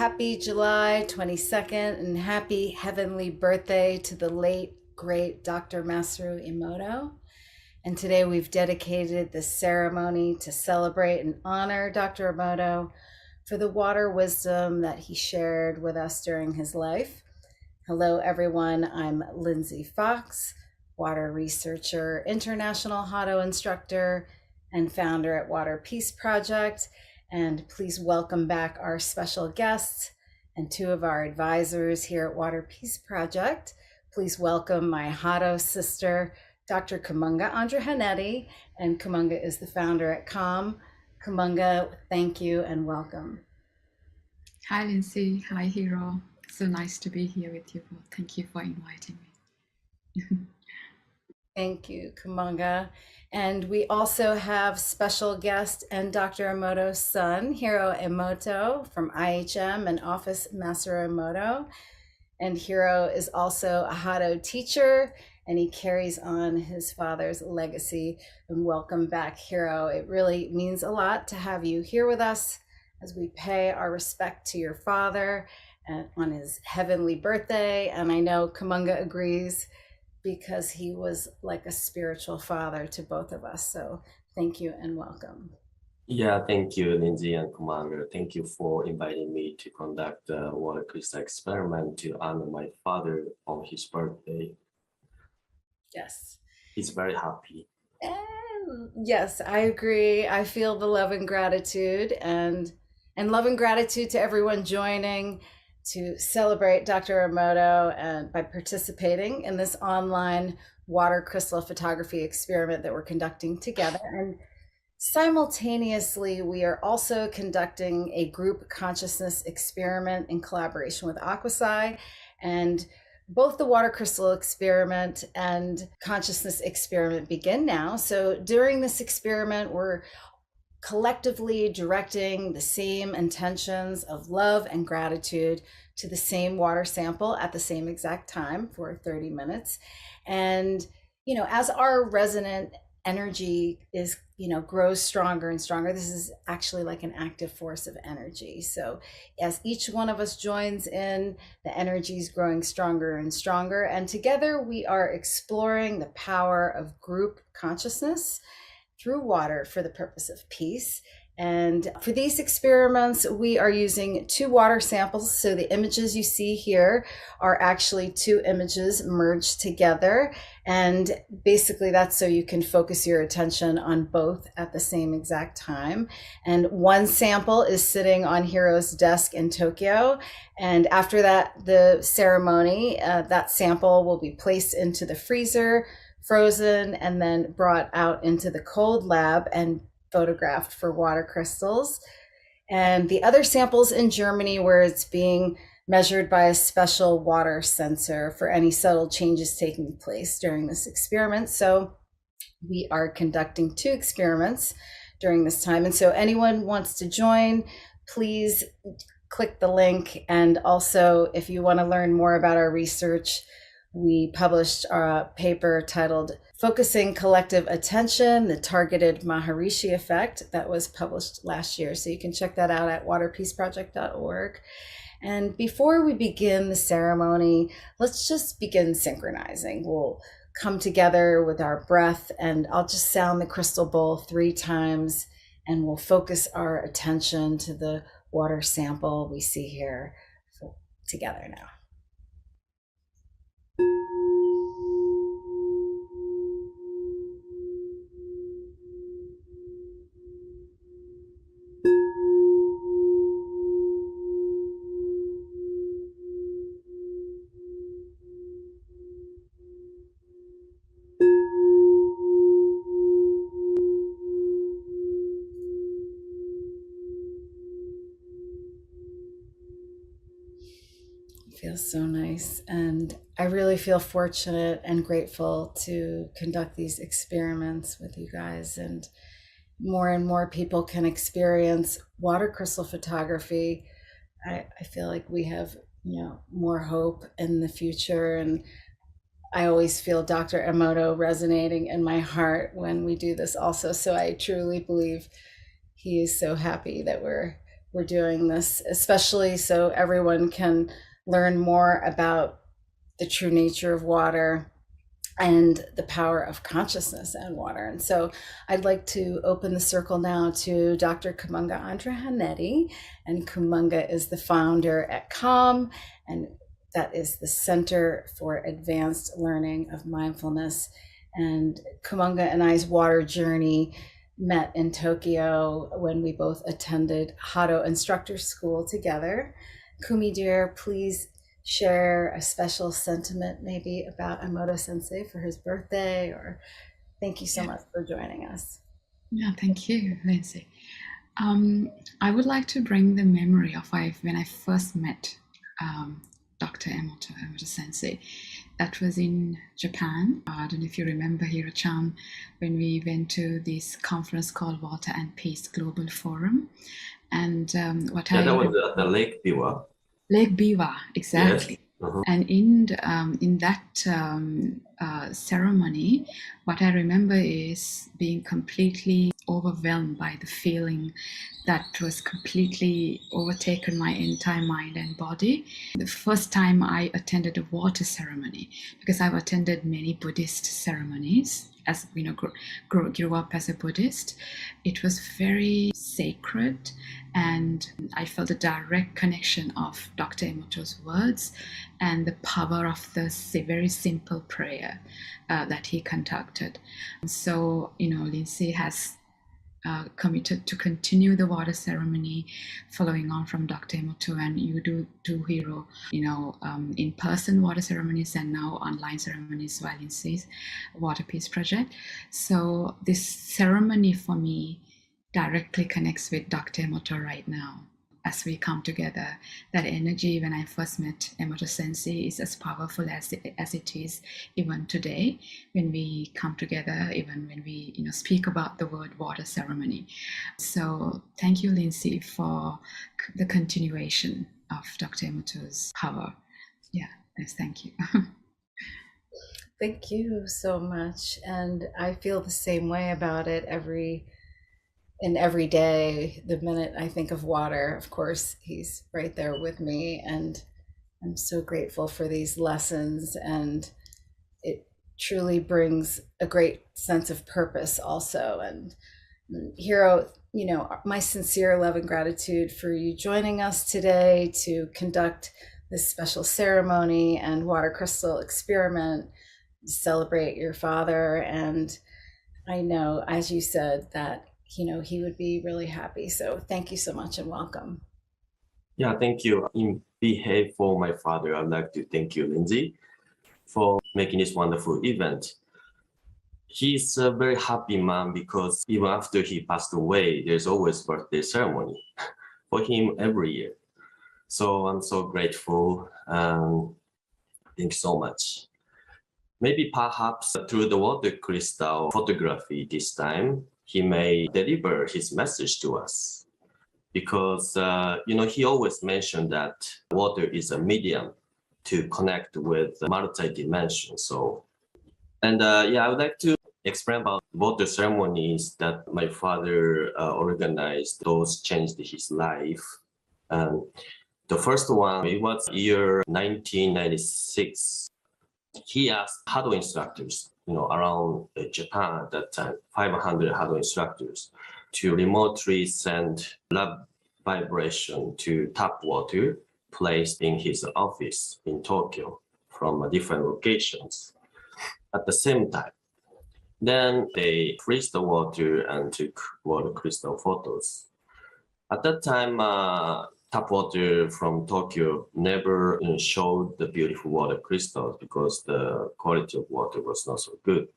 Happy July 22nd and happy heavenly birthday to the late, great Dr. Masaru Emoto. And today we've dedicated this ceremony to celebrate and honor Dr. Emoto for the water wisdom that he shared with us during his life. Hello, everyone. I'm Lindsay Fox, water researcher, international Hado instructor, and founder at Water Peace Project. And please welcome back our special guests and two of our advisors here at Water Peace Project. Please welcome my Hado sister, Dr. Kumunga Andrehanetti, and Kumunga is the founder at CALM. Kumunga, thank you and welcome. Hi, Lindsay. Hi, Hiro. So nice to be here with you. Thank you for inviting me. Thank you, Kumunga. And we also have special guest and Dr. Emoto's son, Hiro Emoto from IHM and Office Masaru Emoto. And Hiro is also a Hado teacher, and he carries on his father's legacy. And welcome back, Hiro. It really means a lot to have you here with us as we pay our respect to your father on his heavenly birthday. And I know Kumunga agrees, because he was like a spiritual father to both of us. So thank you and welcome. Yeah, thank you, Lindsay and Commander. Thank you for inviting me to conduct the water crystal experiment to honor my father on his birthday. Yes. He's very happy. Yes, I agree. I feel the love and gratitude and love and gratitude to everyone joining to celebrate Dr. Emoto and by participating in this online water crystal photography experiment that we're conducting together. And simultaneously, we are also conducting a group consciousness experiment in collaboration with Aquasci. And both the water crystal experiment and consciousness experiment begin now. So during this experiment, we're collectively directing the same intentions of love and gratitude to the same water sample at the same exact time for 30 minutes. And, as our resonant energy is, grows stronger and stronger, this is actually like an active force of energy. So as each one of us joins in, the energy is growing stronger and stronger. And together we are exploring the power of group consciousness through water for the purpose of peace. And for these experiments, we are using 2 water samples. So the images you see here are actually 2 images merged together. And basically that's so you can focus your attention on both at the same exact time. And one sample is sitting on Hiro's desk in Tokyo. And after that, the ceremony, that sample will be placed into the freezer, frozen, and then brought out into the cold lab and photographed for water crystals. And the other samples in Germany, where it's being measured by a special water sensor for any subtle changes taking place during this experiment. So we are conducting 2 experiments during this time. And so anyone wants to join, please click the link. And also, if you want to learn more about our research, we published a paper titled Focusing Collective Attention, the Targeted Maharishi Effect, that was published last year. So you can check that out at waterpeaceproject.org. And before we begin the ceremony, let's just begin synchronizing. We'll come together with our breath, and I'll just sound the crystal bowl 3 times, and we'll focus our attention to the water sample we see here together now. Feels so nice. And I really feel fortunate and grateful to conduct these experiments with you guys. And more people can experience water crystal photography. I feel like we have, more hope in the future. And I always feel Dr. Emoto resonating in my heart when we do this also. So I truly believe he is so happy that we're we're doing this, especially so everyone can learn more about the true nature of water and the power of consciousness and water. And so I'd like to open the circle now to Dr. Kumunga Andrahanetti. And Kumunga is the founder at CALM, and that is the Center for Advanced Learning of Mindfulness. And Kumunga and I's water journey met in Tokyo when we both attended Hado Instructor School together. Kumi dear, please share a special sentiment maybe about Emoto Sensei for his birthday, or thank you so much for joining us. Yeah, thank you, Lindsay. I would like to bring the memory of when I first met Dr. Emoto Sensei. That was in Japan. I don't know if you remember, Hiro-chan, when we went to this conference called Water and Peace Global Forum. And that was the Lake Biwa. Lake Biwa, exactly. Yes. And in that ceremony, what I remember is being completely overwhelmed by the feeling that was completely overtaken my entire mind and body. The first time I attended a water ceremony, because I've attended many Buddhist ceremonies, as you know, grew up as a Buddhist. It was very sacred, and I felt a direct connection of Dr. Emoto's words and the power of the very simple prayer that he conducted. So, Lindsay has committed to continue the water ceremony following on from Dr. Emoto, and you do Hiro, in-person water ceremonies and now online ceremonies while Lindsay's Water Peace Project. So this ceremony for me directly connects with Dr. Emoto right now. As we come together, that energy when I first met Emoto Sensei is as powerful as it is even today when we come together, even when we speak about the word water ceremony. So thank you, Lindsay, for the continuation of Dr. Emoto's power. Yeah, yes, thank you. Thank you so much. And I feel the same way about it every day. The minute I think of water, of course, he's right there with me. And I'm so grateful for these lessons. And it truly brings a great sense of purpose also. And Hiro, my sincere love and gratitude for you joining us today to conduct this special ceremony and water crystal experiment, celebrate your father. And I know, as you said, that he would be really happy. So thank you so much and welcome. Yeah, thank you. In behalf of my father, I'd like to thank you, Lindsay, for making this wonderful event. He's a very happy man because even after he passed away, there's always birthday ceremony for him every year. So I'm so grateful. Thank you so much. Maybe perhaps through the water crystal photography this time, he may deliver his message to us. Because, he always mentioned that water is a medium to connect with multi-dimension. I would like to explain about water ceremonies that my father organized. Those changed his life. The first one, it was year 1996. He asked Hado instructors, around Japan at that time, 500 Hado instructors, to remotely send love vibration to tap water placed in his office in Tokyo from different locations at the same time. Then they freeze the water and took water crystal photos. At that time, tap water from Tokyo never showed the beautiful water crystals because the quality of water was not so good.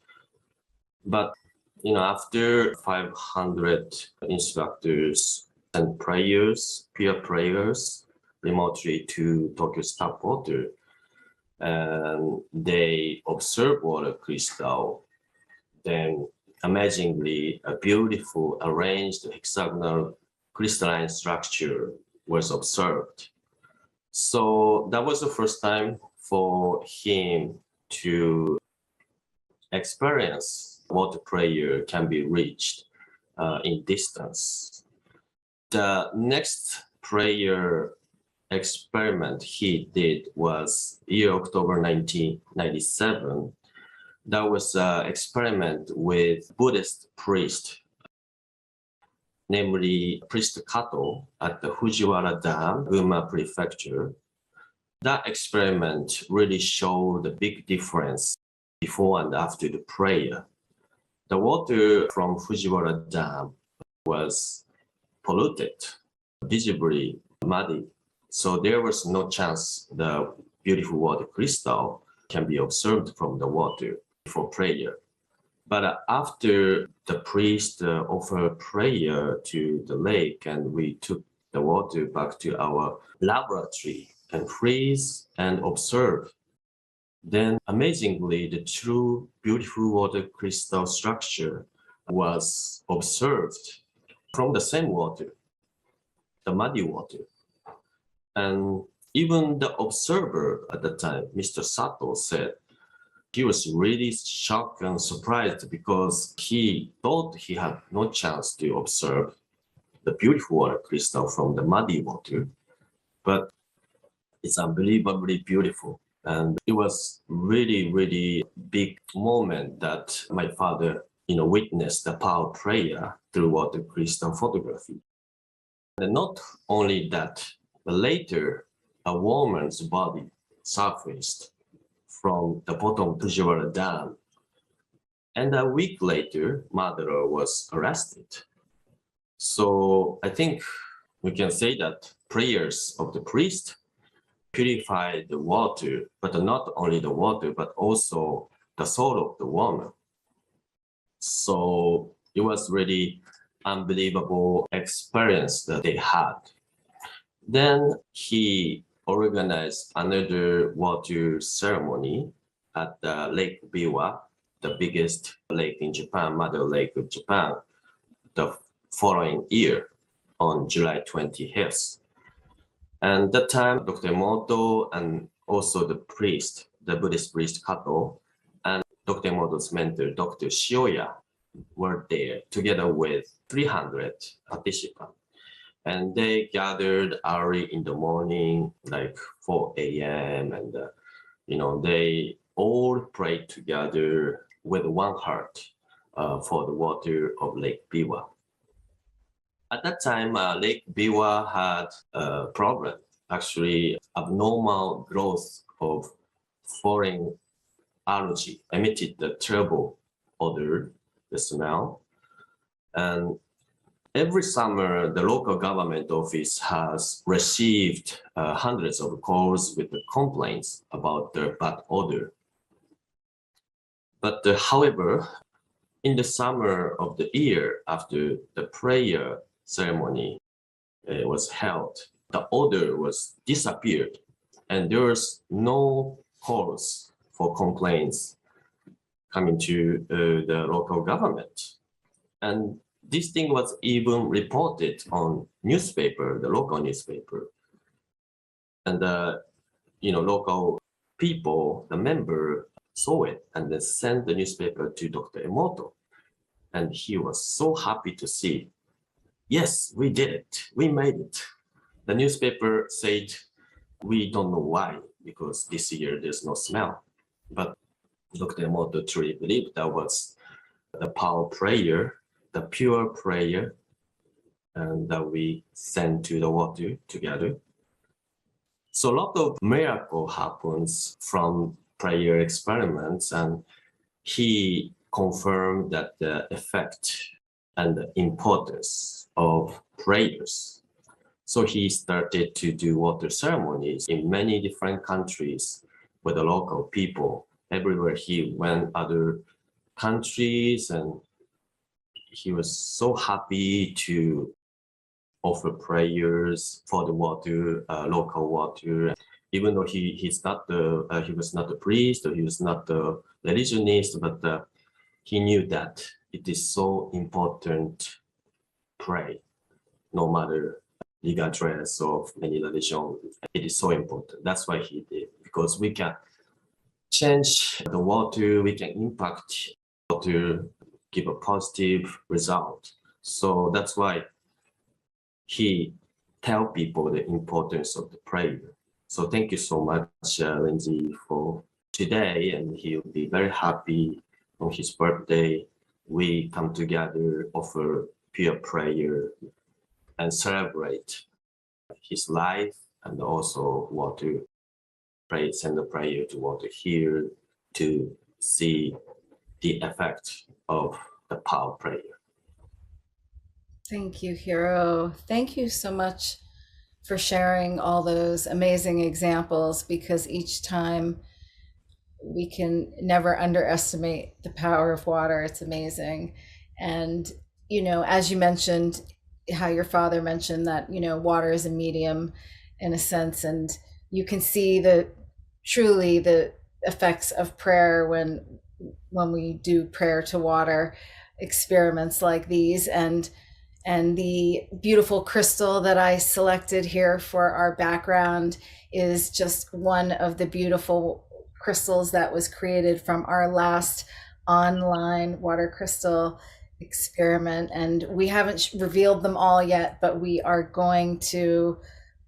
But after 500 instructors sent prayers, peer prayers, remotely to Tokyo's tap water, and they observed water crystal, then amazingly a beautiful arranged hexagonal crystalline structure was observed. So that was the first time for him to experience water prayer can be reached in distance. The next prayer experiment he did was year October 1997. That was an experiment with Buddhist priest, namely Priest Kato at the Fujiwara Dam, Gunma Prefecture. That experiment really showed a big difference before and after the prayer. The water from Fujiwara Dam was polluted, visibly muddy. So there was no chance the beautiful water crystal can be observed from the water for prayer. But after the priest offered prayer to the lake and we took the water back to our laboratory and freeze and observe, then amazingly, the true beautiful water crystal structure was observed from the same water, the muddy water. And even the observer at the time, Mr. Sato, said he was really shocked and surprised because he thought he had no chance to observe the beautiful water crystal from the muddy water. But it's unbelievably beautiful. And it was really, really big moment that my father, witnessed the power of prayer through water crystal photography. And not only that, but later a woman's body surfaced from the bottom of Fujiwara Dam. And a week later, murderer was arrested. So I think we can say that prayers of the priest purify the water, but not only the water, but also the soul of the woman. So it was really unbelievable experience that they had. Then he organized another water ceremony at the Lake Biwa, the biggest lake in Japan, mother lake of Japan, the following year on July 25th. And that time, Dr. Emoto and also the priest, the Buddhist priest Kato, and Dr. Emoto's mentor, Dr. Shioya, were there together with 300 participants. And they gathered early in the morning, like 4 a.m. And, they all prayed together with one heart for the water of Lake Biwa. At that time, Lake Biwa had a problem, actually abnormal growth of foreign algae emitted the terrible odor, the smell. And every summer, the local government office has received hundreds of calls with the complaints about the bad odor. But however, in the summer of the year after the prayer ceremony was held, the odor was disappeared and there was no calls for complaints coming to the local government. And this thing was even reported on newspaper, the local newspaper. And local people, the member saw it and then sent the newspaper to Dr. Emoto. And he was so happy to see, yes, we did it, we made it. The newspaper said, we don't know why, because this year there's no smell. But Dr. Emoto truly believed that was the power of prayer, the pure prayer, and that we send to the water together. So a lot of miracle happens from prayer experiments, and he confirmed that the effect and the importance of prayers. So he started to do water ceremonies in many different countries with the local people. Everywhere he went, other countries, and he was so happy to offer prayers for the water, local water. Even though he was not a priest or he was not a religionist, but he knew that it is so important pray, no matter legal dress or any religion. It is so important. That's why he did, because we can change the water, we can impact water, give a positive result. So that's why he tell people the importance of the prayer. So thank you so much, Lindsay, for today, and he'll be very happy on his birthday. We come together, offer pure prayer, and celebrate his life, and also want to pray, send a prayer to want to hear, to see the effect of the power of prayer. Thank you, Hiro. Thank you so much for sharing all those amazing examples, because each time we can never underestimate the power of water. It's amazing. And, as you mentioned, how your father mentioned that, water is a medium in a sense, and you can see truly the effects of prayer when we do prayer to water experiments like these. And the beautiful crystal that I selected here for our background is just one of the beautiful crystals that was created from our last online water crystal experiment. And we haven't revealed them all yet, but we are going to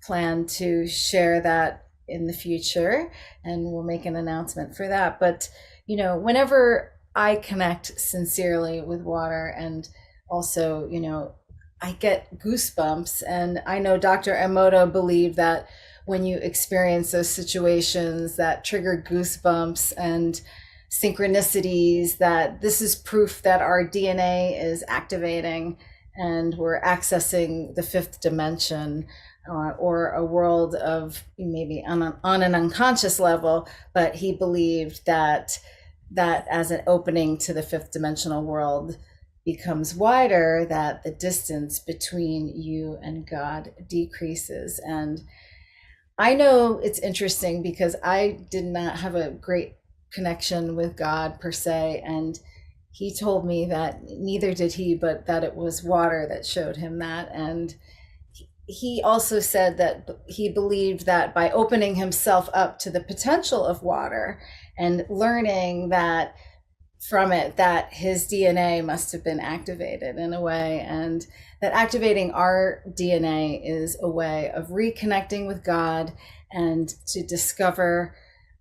plan to share that in the future, and we'll make an announcement for that. But, whenever I connect sincerely with water, and also, I get goosebumps. And I know Dr. Emoto believed that when you experience those situations that trigger goosebumps and synchronicities, that this is proof that our DNA is activating and we're accessing the fifth dimension, or a world of maybe on an unconscious level. But he believed that as an opening to the fifth dimensional world becomes wider, that the distance between you and God decreases. And I know it's interesting because I did not have a great connection with God per se. And he told me that neither did he, but that it was water that showed him that. And he also said that he believed that by opening himself up to the potential of water and learning that from it, that his DNA must have been activated in a way, and that activating our DNA is a way of reconnecting with God and to discover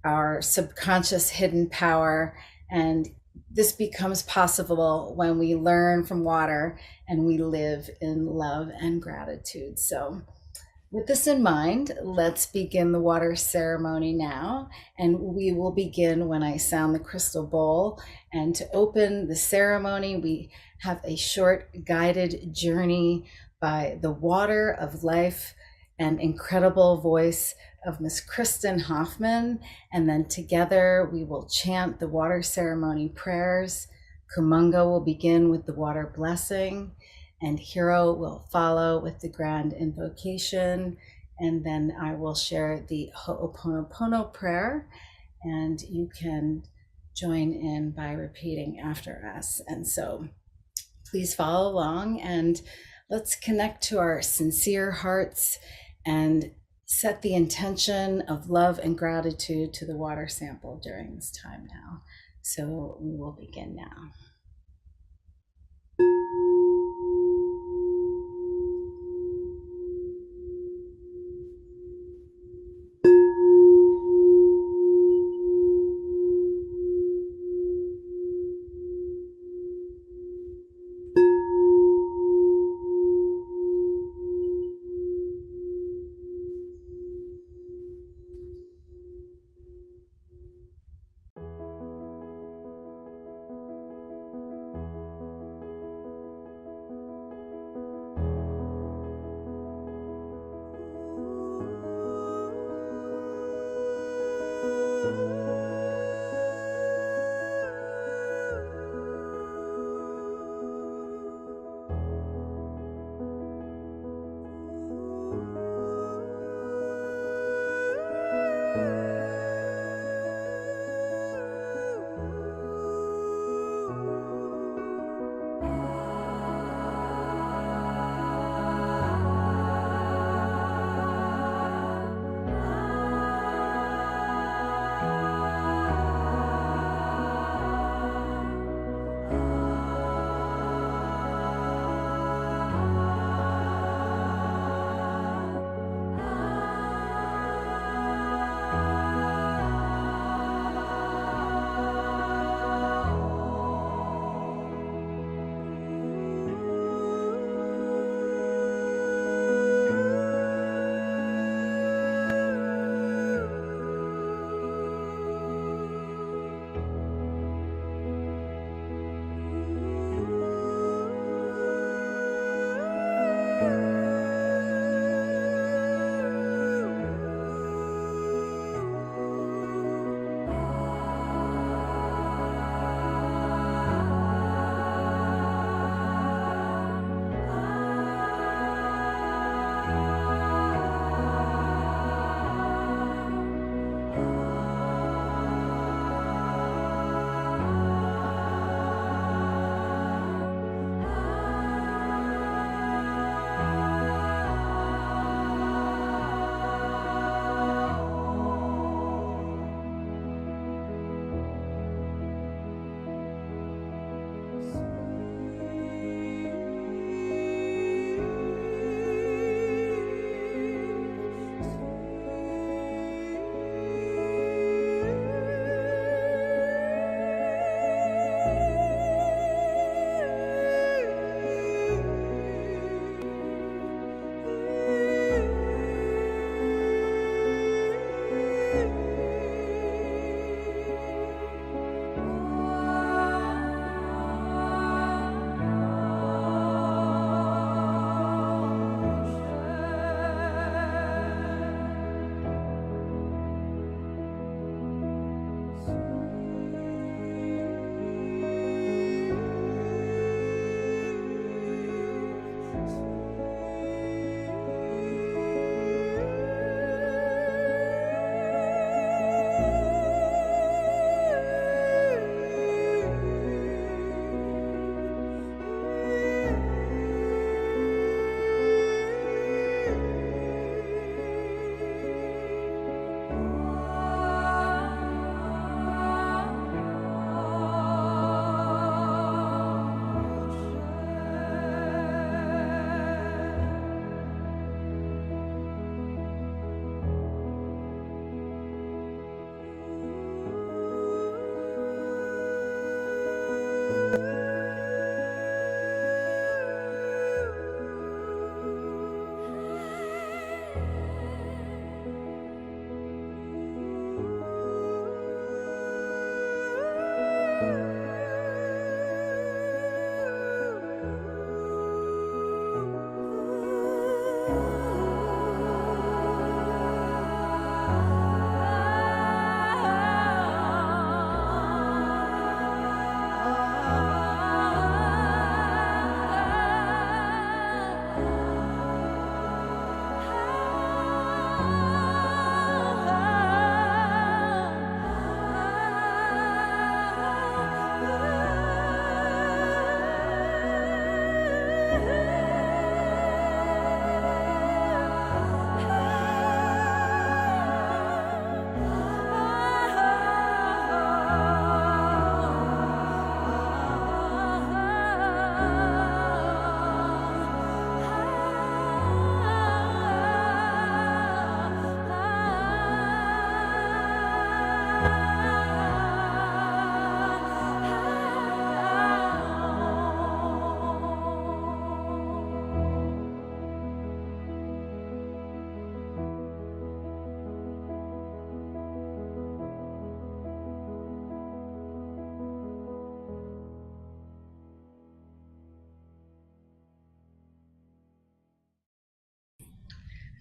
our subconscious hidden power. And this becomes possible when we learn from water and we live in love and gratitude. So with this in mind, let's begin the water ceremony now. And we will begin when I sound the crystal bowl. And to open the ceremony, we have a short guided journey by the water of life and incredible voice of Miss Kristen Hoffman. And then together we will chant the water ceremony prayers. Kumunga will begin with the water blessing, and Hiro will follow with the grand invocation. And then I will share the Ho'oponopono prayer, and you can join in by repeating after us. And so please follow along, and let's connect to our sincere hearts and set the intention of love and gratitude to the water sample during this time now. So we will begin now.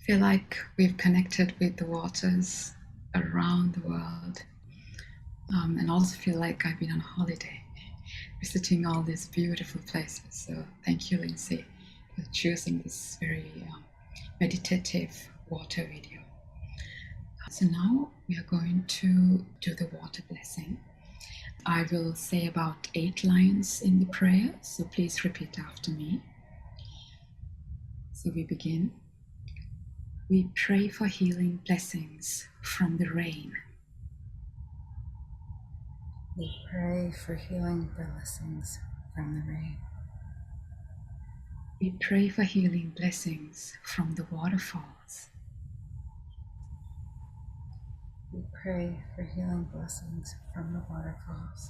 Feel like we've connected with the waters around the world, and also feel like I've been on holiday, visiting all these beautiful places. So thank you, Lindsay, for choosing this very meditative water video. So now we are going to do the water blessing. I will say about 8 lines in the prayer, so please repeat after me. So we begin. We pray for healing blessings from the rain. We pray for healing blessings from the rain. We pray for healing blessings from the waterfalls. We pray for healing blessings from the waterfalls.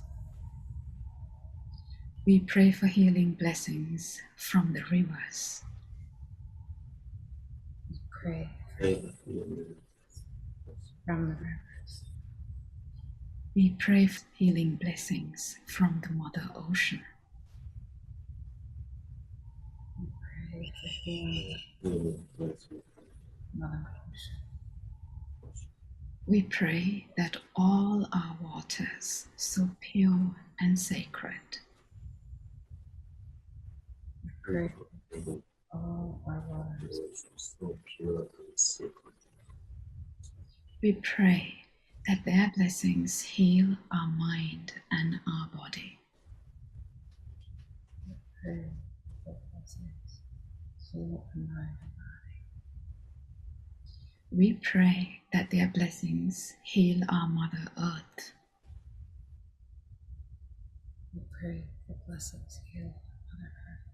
We pray for healing blessings from the rivers. We pray from the rivers. We pray for healing blessings from the Mother Ocean. We pray for healing Mother Ocean. We pray that all our waters, so pure and sacred, We pray for all our waters. so pure and sacred. we pray that their blessings heal our mind and our body. We pray for blessings, heal our mind and body. We pray that their blessings heal our Mother Earth. We pray for blessings, heal Mother Earth.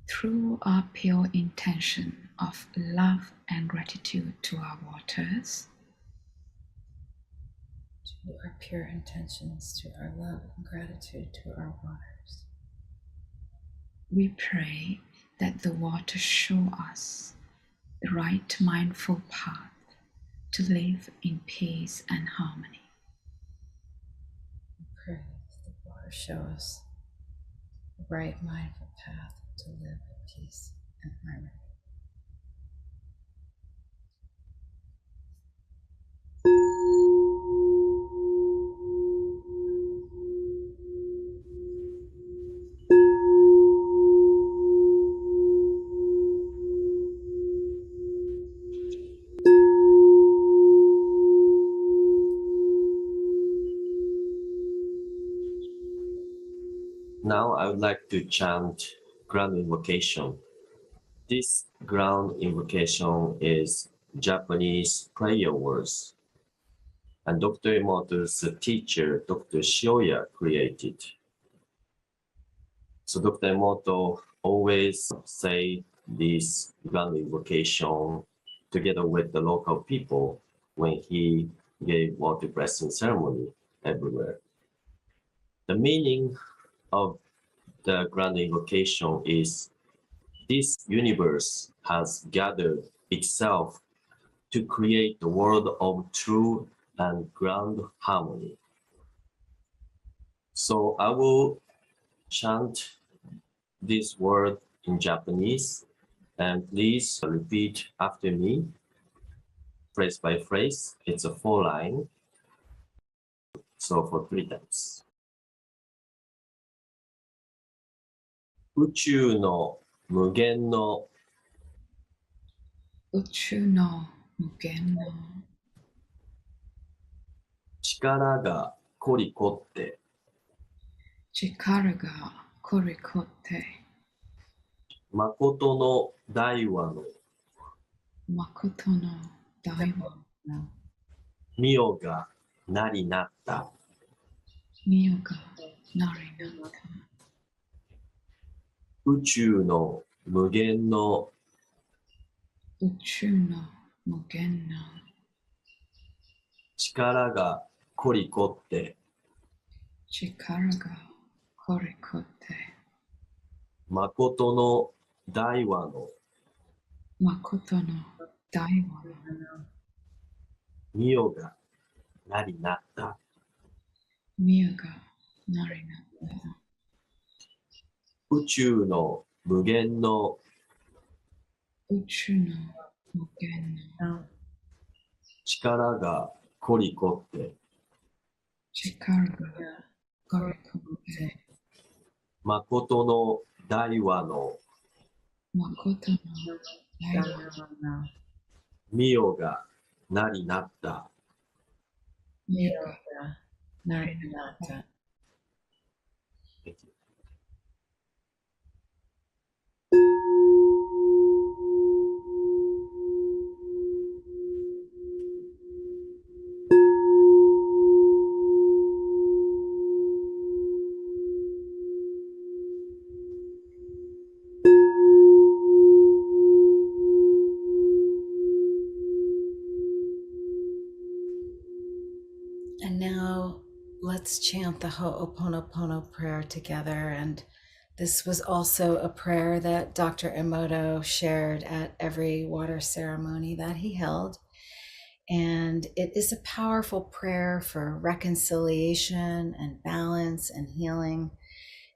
Through our pure intention of love and gratitude to our waters, To our pure intentions, to our love and gratitude to our waters. we pray that the waters show us the right mindful path to live in peace and harmony. We pray that the water show us the right mindful path to live in peace and harmony. Now I would like to chant ground invocation. This ground invocation is Japanese prayer words, and Dr. Emoto's teacher, Dr. Shioya, created. So Dr. Emoto always say this ground invocation together with the local people when he gave water blessing ceremony everywhere. The meaning of the grand invocation is this universe has gathered itself to create the world of true and grand harmony. So I will chant this word in Japanese, and please repeat after me, phrase by phrase. It's a 4 line, so for 3 times. 宇宙の無限の宇宙の無限の力が凝り凝って力が凝り凝って誠の大和の誠の大和の御代がなりなった御代がなりなった宇宙の無限の宇宙の無限の力が凝り凝って力が凝り凝って誠の大和の誠の大和の御代がなりなった御代がなりなった宇宙の無限の宇宙の無限の力がコリコって力が Yeah. ゴリコで誠の大和の誠の大和 No. 御代がなりなった。身が Yoga. なりな Nata. Thank you. And now let's chant the Ho'oponopono prayer together. And this was also a prayer that Dr. Emoto shared at every water ceremony that he held. And it is a powerful prayer for reconciliation and balance and healing.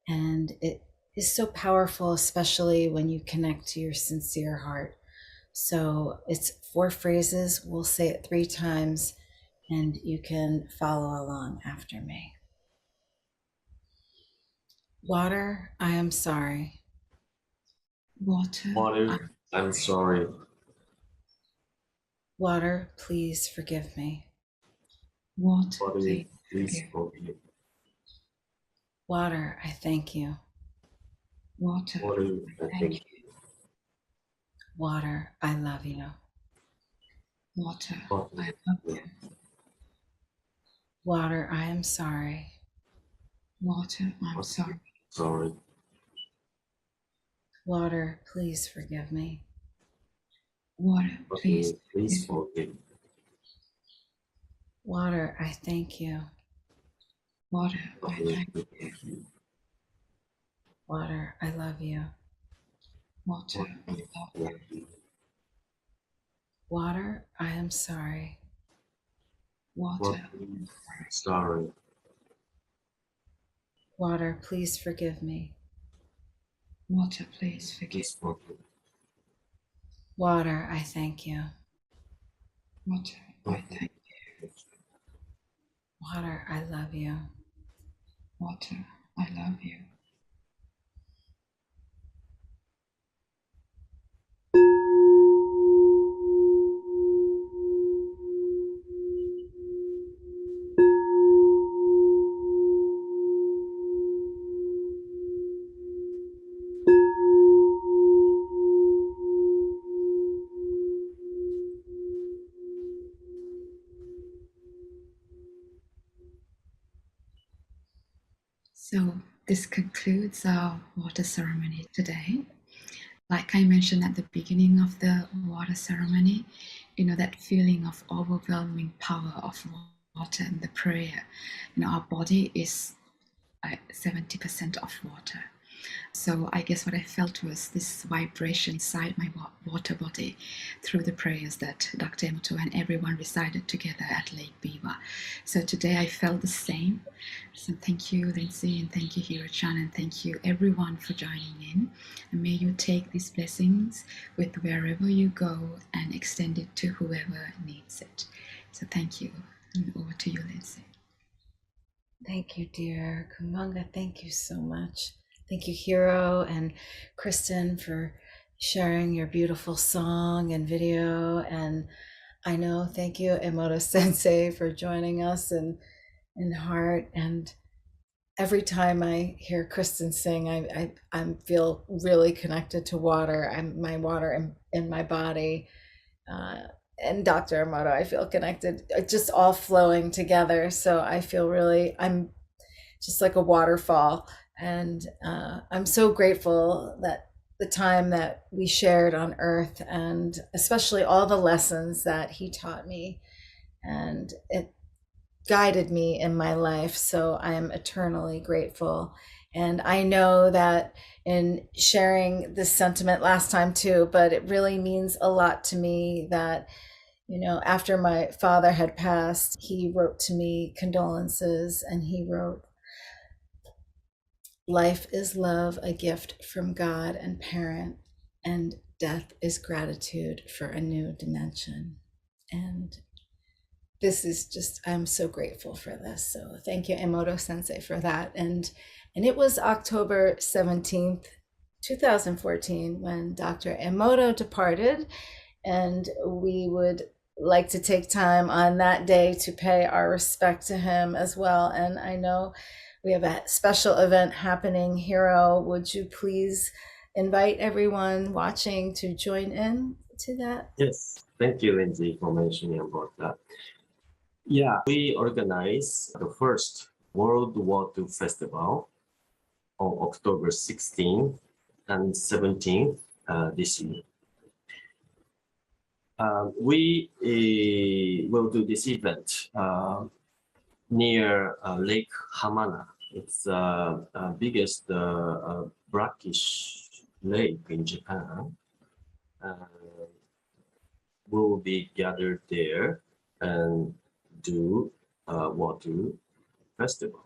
And it is so powerful, especially when you connect to your sincere heart. So it's 4 phrases. We'll say it 3 times, and you can follow along after me. Water, I am sorry. water Water, I'm sorry. Water, please forgive me. water Water, please please forgive forgive. Water, I thank you. water Water, I thank thank you you. Water, I love you. water Water, I love you Water, I am sorry. water I'm sorry sorry. Water, please forgive me. water please Water, please forgive me forgive. Water, I thank you. water I Water, thank I you thank you. Water, I love you. water Water, I I love you love you. Water, I am sorry. water Water, sorry. Water, please forgive me. water please forgive Please forgive. Water, I thank you. water I thank you Water, I love you. water I love you So this concludes our water ceremony today. Like I mentioned at the beginning of the water ceremony, that feeling of overwhelming power of water and the prayer. Our body is 70% of water. So I guess what I felt was this vibration inside my water body through the prayers that Dr. Emoto and everyone recited together at Lake Biwa. So today I felt the same. So thank you, Lindsay, and thank you, Hiro-chan, and thank you everyone for joining in. And may you take these blessings with wherever you go and extend it to whoever needs it. So thank you. And over to you, Lindsay. Thank you, dear. Kumanga, thank you so much. Thank you, Hiro and Kristen, for sharing your beautiful song and video. And I know, thank you, Emoto Sensei, for joining us in heart. And every time I hear Kristen sing, I feel really connected to water. My water in my body. And Dr. Emoto, I feel connected, just all flowing together. So I feel I'm just like a waterfall. And I'm so grateful that the time that we shared on earth, and especially all the lessons that he taught me, and it guided me in my life. So I am eternally grateful. And I know that in sharing this sentiment last time too, but it really means a lot to me that, after my father had passed, he wrote to me condolences, and he wrote, "Life is love, a gift from God and parent, and death is gratitude for a new dimension. And this is just, I'm so grateful for this. So thank you, Emoto Sensei, for that. And it was October 17th, 2014, when Dr. Emoto departed. And we would like to take time on that day to pay our respect to him as well. And I know we have a special event happening. Hiro, would you please invite everyone watching to join in to that? Yes, thank you, Lindsay, for mentioning about that. Yeah, we organized the first World War II Festival on October 16th and 17th this year. We will do this event near Lake Hamana. It's the biggest brackish lake in Japan. We'll be gathered there and do Watu festival.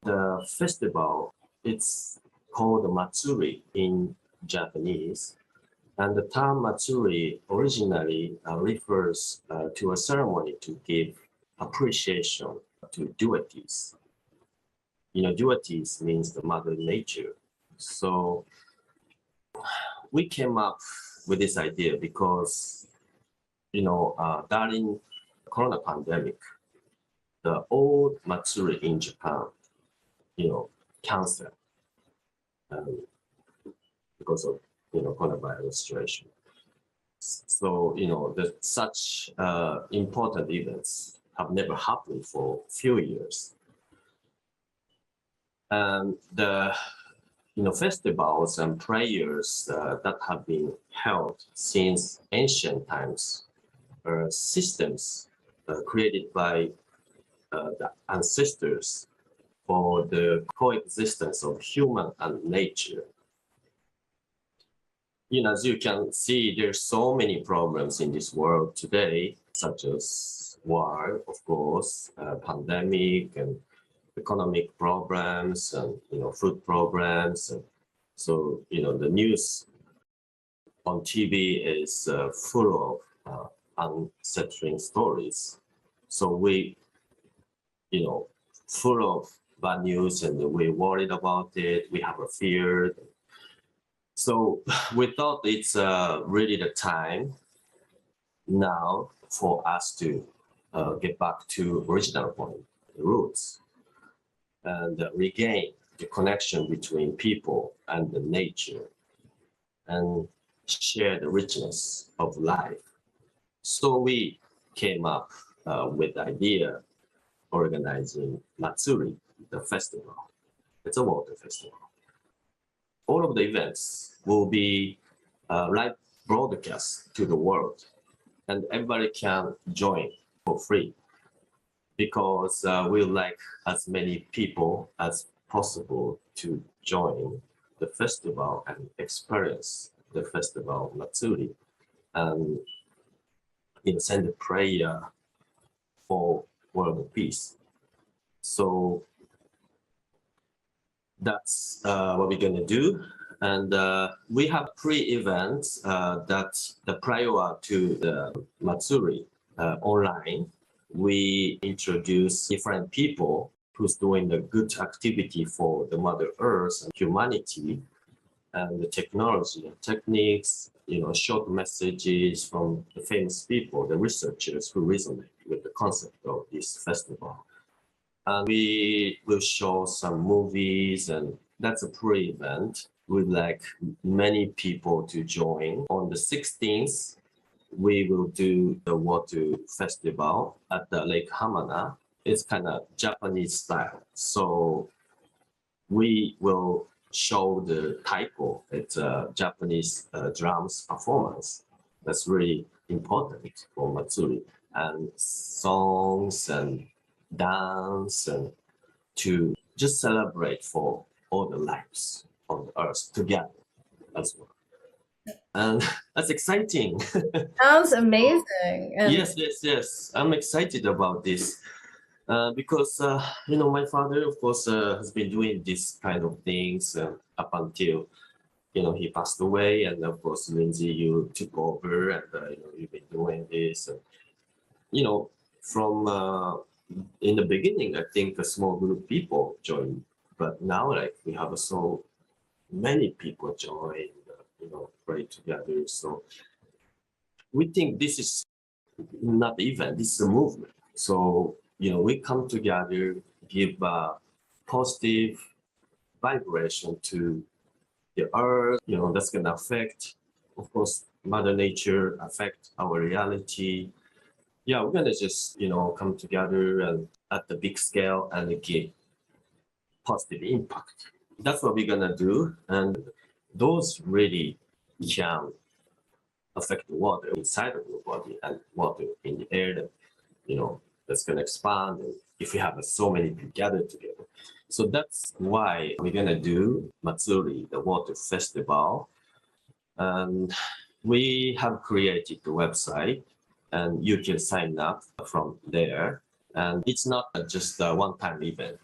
The festival, it's called Matsuri in Japanese. And the term Matsuri originally refers to a ceremony to give appreciation to deities. You know, deities means the mother nature. So we came up with this idea because, you know, during Corona pandemic, the old Matsuri in Japan, you know, canceled because of, you know, coronavirus situation. So, you know, such important events have never happened for a few years. And the, you know, festivals and prayers that have been held since ancient times are systems created by the ancestors for the coexistence of human and nature. You know, as you can see, there's so many problems in this world today, such as war, of course, pandemic, and economic problems, and, you know, food problems. And so, you know, the news on TV is full of unsettling stories. So we, you know, full of bad news, and we're worried about it. We have a fear. So we thought it's really the time now for us to get back to original point, the roots, and regain the connection between people and the nature, and share the richness of life. So we came up with the idea organizing Matsuri, the festival. It's a water festival. All of the events will be live broadcast to the world, and everybody can join for free, because we like as many people as possible to join the festival and experience the festival Matsuri, and, you know, send a prayer for world peace. So that's what we're going to do. And we have pre-events that prior to the Matsuri online. We introduce different people who's doing a good activity for the Mother Earth and humanity, and the technology and techniques, you know, short messages from the famous people, the researchers who resonate with the concept of this festival. And we will show some movies, and that's a pre-event. We'd like many people to join. On the 16th, we will do the Watu Festival at the Lake Hamana. It's kind of Japanese style. So we will show the taiko. It's a Japanese drums performance. That's really important for Matsuri. And songs and dance, and to just celebrate for all the lives on the earth together as well. And that's exciting. Sounds amazing. And Yes. I'm excited about this because, you know, my father, of course, has been doing this kind of things up until he passed away, and of course, Lindsay, you took over, and you've been doing this, and from in the beginning, I think a small group of people joined, but now like we have so many people join, pray together. So we think this is not the event, this is a movement. So, we come together, give a positive vibration to the earth, that's going to affect, of course, Mother Nature, affect our reality. Yeah, we're going to just, come together and at the big scale and give positive impact. That's what we're going to do. And those really can affect the water inside of your body and water in the air that that's going to expand, and if we have so many people gathered together. So that's why we're going to do Matsuri, the water festival. And we have created the website, and you can sign up from there. And it's not just a one-time event.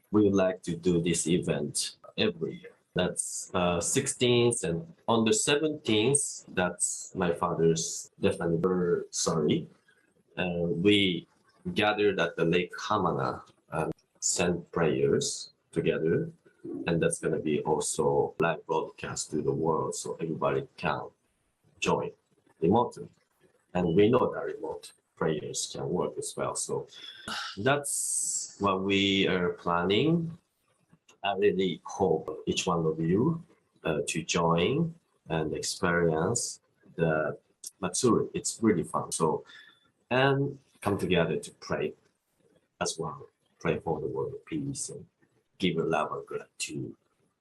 We would like to do this event every year. That's 16th, and on the 17th, that's my father's death anniversary. And we gathered at the Lake Hamana and sent prayers together. And that's going to be also live broadcast to the world, so everybody can join remotely. And we know that remote prayers can work as well. So that's what we are planning. I really hope each one of you to join and experience the Matsuri. It's really fun. So, and come together to pray as well. Pray for the world of peace and give a love and gratitude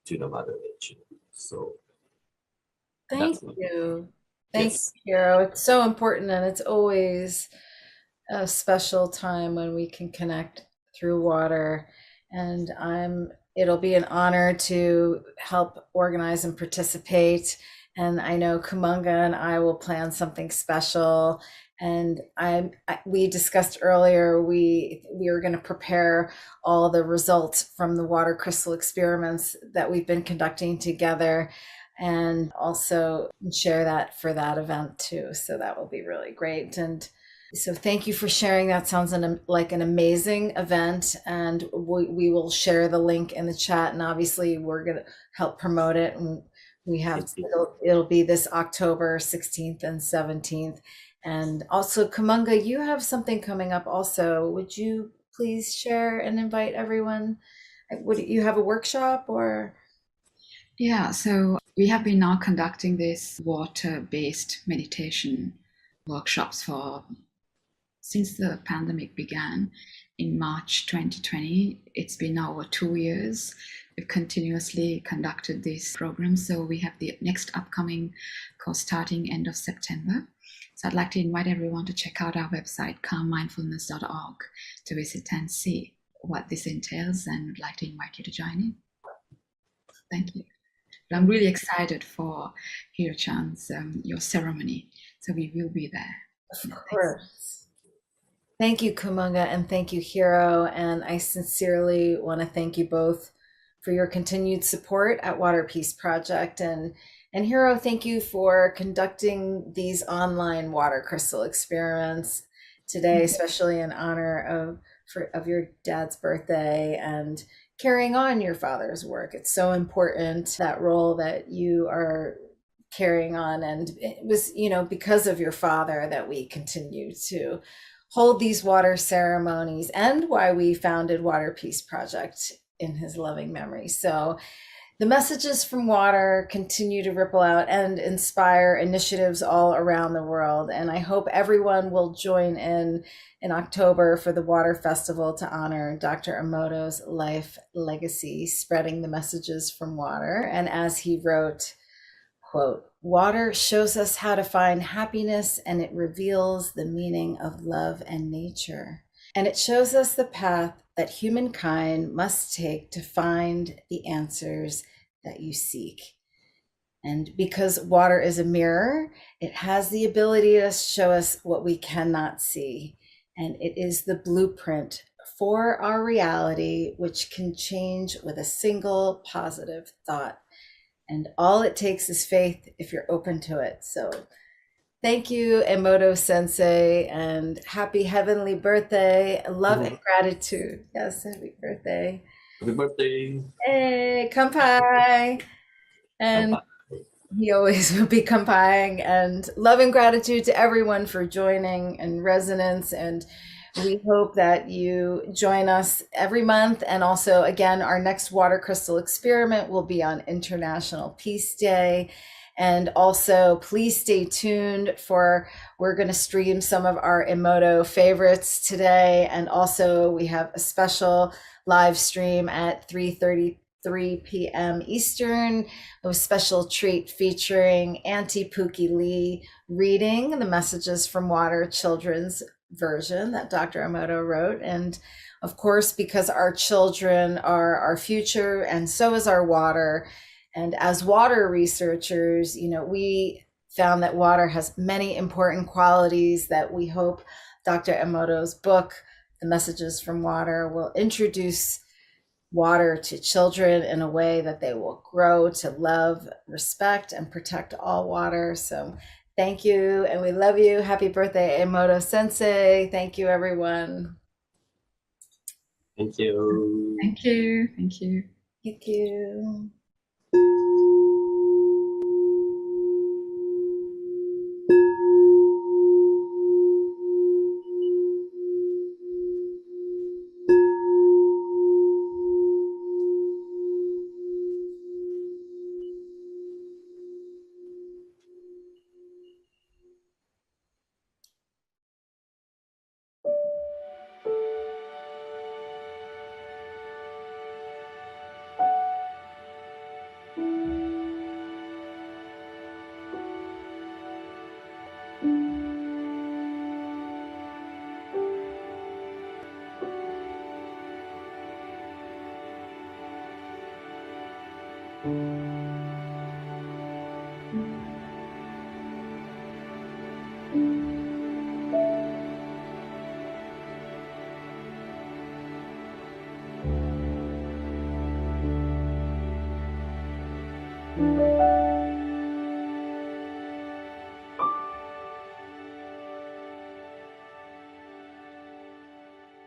to the Mother Nature. So Thank that's what, you. Thank you, yes. Hero. It's so important, and it's always a special time when we can connect through water. And it'll be an honor to help organize and participate. And I know Kumunga and I will plan something special. And we discussed earlier, we are going to prepare all the results from the water crystal experiments that we've been conducting together, and also share that for that event too. So that will be really great. And so thank you for sharing. That sounds like an amazing event, and we will share the link in the chat. And obviously, we're going to help promote it. And we have it'll be this October 16th and 17th. And also, Kumunga, you have something coming up. Also, would you please share and invite everyone? Would you have a workshop or? Yeah, so we have been now conducting this water-based meditation workshops since the pandemic began in March 2020. It's been now over 2 years. We've continuously conducted this program. So we have the next upcoming course starting end of September. So I'd like to invite everyone to check out our website, calmmindfulness.org, to visit and see what this entails, and would like to invite you to join in. Thank you. I'm really excited for Hiro-chan's your ceremony. So we will be there. Of course. Thank you, Kumunga, and thank you, Hiro. And I sincerely want to thank you both for your continued support at Water Peace Project. And Hiro, thank you for conducting these online water crystal experiments today, especially in honor of your dad's birthday and carrying on your father's work. It's so important, that role that you are carrying on. And it was, because of your father that we continue to hold these water ceremonies, and why we founded Water Peace Project in his loving memory. So the messages from water continue to ripple out and inspire initiatives all around the world. And I hope everyone will join in October for the Water Festival to honor Dr. Emoto's life legacy, spreading the messages from water. And as he wrote, quote, "Water shows us how to find happiness, and it reveals the meaning of love and nature. And it shows us the path that humankind must take to find the answers that you seek. And because water is a mirror, it has the ability to show us what we cannot see. And it is the blueprint for our reality, which can change with a single positive thought. And all it takes is faith if you're open to it. So thank you, Emoto Sensei, and happy heavenly birthday. Love and gratitude. Yes, happy birthday. Happy birthday. Hey, kampai. And he always will be kampai. And love and gratitude to everyone for joining in resonance. And we hope that you join us every month. And also, again, our next water crystal experiment will be on International Peace Day. And also, please stay tuned for, we're going to stream some of our Emoto favorites today. And also, we have a special live stream at 3:33 p.m. Eastern, a special treat featuring Auntie Pookie Lee reading the Messages from Water children's version that Dr. Emoto wrote. And of course, because our children are our future and so is our water. And as water researchers, we found that water has many important qualities that we hope Dr. Emoto's book, The Messages from Water, will introduce water to children in a way that they will grow to love, respect, and protect all water. So thank you, and we love you. Happy birthday, Emoto Sensei. Thank you, everyone. Thank you. Thank you. Thank you. Thank you. Thank you.